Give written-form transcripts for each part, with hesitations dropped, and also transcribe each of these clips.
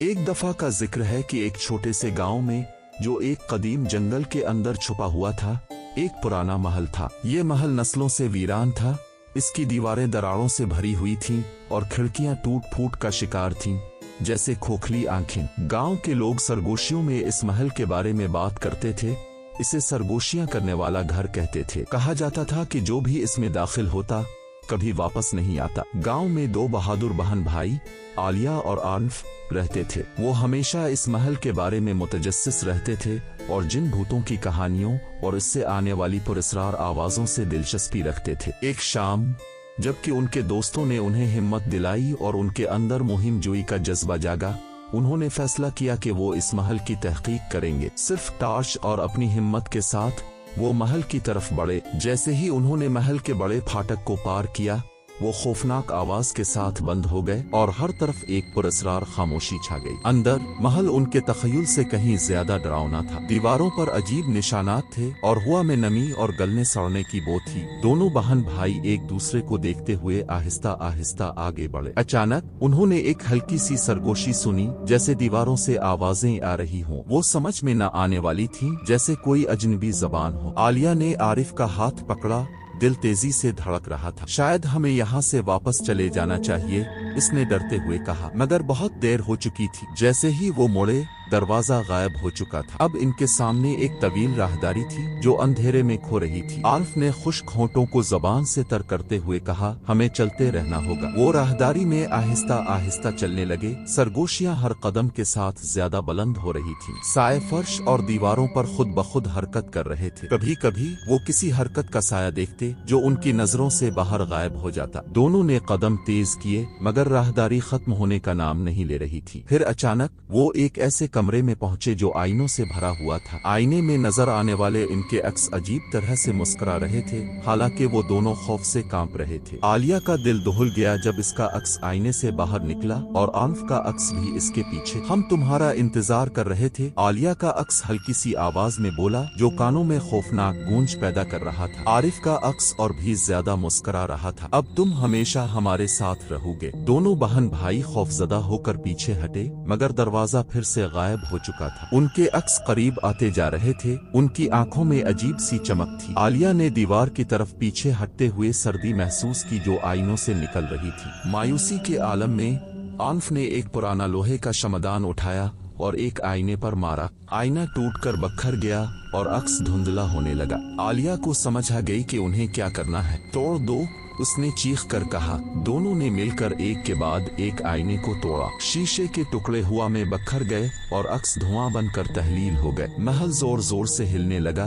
एक दफा का जिक्र है कि एक छोटे से गांव में, जो एक कदीम जंगल के अंदर छुपा हुआ था, एक पुराना महल था। ये महल नस्लों से वीरान था। इसकी दीवारें दरारों से भरी हुई थीं और खिड़कियां टूट फूट का शिकार थीं, जैसे खोखली आंखें। गांव के लोग सरगोशियों में इस महल के बारे में बात करते थे। इसे सरगोशियां करने वाला घर कहते थे। कहा जाता था कि जो भी इसमें दाखिल होता कभी वापस नहीं आता। गांव में दो बहादुर बहन भाई आलिया और आनफ रहते थे। वो हमेशा इस महल के बारे में मुतजस्सिस रहते थे और जिन भूतों की कहानियों और इससे आने वाली पुरस्रार आवाजों से दिलचस्पी रखते थे। एक शाम जबकि उनके दोस्तों ने उन्हें हिम्मत दिलाई और उनके अंदर मुहिम जोई का जज्बा जागा, उन्होंने फैसला किया कि वो इस महल की तहकीक करेंगे। सिर्फ टार्च और अपनी हिम्मत के साथ वो महल की तरफ बढ़े। जैसे ही उन्होंने महल के बड़े फाटक को पार किया, वो खौफनाक आवाज के साथ बंद हो गए और हर तरफ एक पुरस्रार खामोशी छा गई। अंदर महल उनके तखय्युल से कहीं ज्यादा डरावना था। दीवारों पर अजीब निशानात थे और हवा में नमी और गलने सड़ने की बू थी। दोनों बहन भाई एक दूसरे को देखते हुए आहिस्ता आहिस्ता आगे बढ़े। अचानक उन्होंने एक हल्की सी सरगोशी सुनी, जैसे दीवारों से आवाजें आ रही हों। वो समझ में न आने वाली थी, जैसे कोई अजनबी जबान हो। आलिया ने आरिफ का हाथ पकड़ा। दिल तेजी से धड़क रहा था। शायद हमें यहाँ से वापस चले जाना चाहिए, इसने डरते हुए कहा, मगर बहुत देर हो चुकी थी। जैसे ही वो मुड़े, दरवाजा गायब हो चुका था। अब इनके सामने एक तवील राहदारी थी जो अंधेरे में खो रही थी। आल्फ ने खुश्क होंठों को जबान से तर करते हुए कहा, हमें चलते रहना होगा। वो राहदारी में आहिस्ता आहिस्ता चलने लगे। सरगोशियां हर कदम के साथ ज्यादा बुलंद हो रही थीं। साए फर्श और दीवारों पर खुद ब खुद हरकत कर रहे थे। कभी कभी वो किसी हरकत का साया देखते जो उनकी नजरों से बाहर गायब हो जाता। दोनों ने कदम तेज किए, मगर राहदारी खत्म होने का नाम नहीं ले रही थी। फिर अचानक वो एक ऐसे कमरे में पहुंचे जो आईनों से भरा हुआ था। आईने में नजर आने वाले इनके अक्स अजीब तरह से मुस्कुरा रहे थे, हालांकि वो दोनों खौफ से कांप रहे थे। आलिया का दिल दहल गया जब इसका अक्स आईने से बाहर निकला और आनफ का अक्स भी इसके पीछे। हम तुम्हारा इंतजार कर रहे थे, आलिया का अक्स हल्की सी आवाज में बोला, जो कानों में खौफनाक गूंज पैदा कर रहा था। आरिफ का अक्स और भी ज्यादा मुस्कुरा रहा था। अब तुम हमेशा हमारे साथ रहोगे। दोनों बहन भाई खौफजदा होकर पीछे हटे, मगर दरवाजा फिर से गायब हो चुका था। उनके अक्स करीब आते जा रहे थे। उनकी आंखों में अजीब सी चमक थी। आलिया ने दीवार की तरफ पीछे हटते हुए सर्दी महसूस की जो आईनों से निकल रही थी। मायूसी के आलम में आनफ ने एक पुराना लोहे का शमदान उठाया और एक आईने पर मारा। आईना टूटकर बखर गया और अक्स धुंधला होने लगा। आलिया को समझ आ गई कि उन्हें क्या करना है। तोड़ दो, उसने चीख कर कहा। दोनों ने मिलकर एक के बाद एक आईने को तोड़ा। शीशे के टुकड़े हवा में बखर गए और अक्स धुआं बनकर तहलील हो गए। महल जोर जोर से हिलने लगा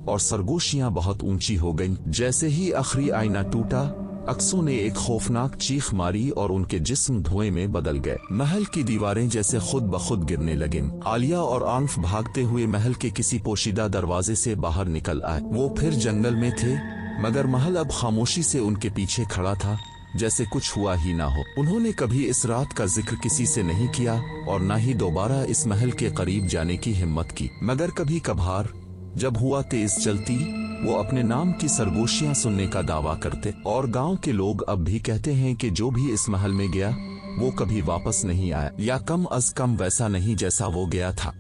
और सरगोशियां बहुत ऊंची हो गईं। जैसे ही आखिरी आईना टूटा, अक्सों ने एक खौफनाक चीख मारी और उनके जिस्म धुएं में बदल गए। महल की दीवारें जैसे खुद ब खुद गिरने लगीं। आलिया और आनफ भागते हुए महल के किसी पोशीदा दरवाजे से बाहर निकल आए। वो फिर जंगल में थे, मगर महल अब खामोशी से उनके पीछे खड़ा था, जैसे कुछ हुआ ही ना हो। उन्होंने कभी इस रात का जिक्र किसी से नहीं किया और न ही दोबारा इस महल के करीब जाने की हिम्मत की। मगर कभी कभार जब हुआ तेज चलती, वो अपने नाम की सरगोशियां सुनने का दावा करते। और गांव के लोग अब भी कहते हैं कि जो भी इस महल में गया वो कभी वापस नहीं आया, या कम अज कम वैसा नहीं जैसा वो गया था।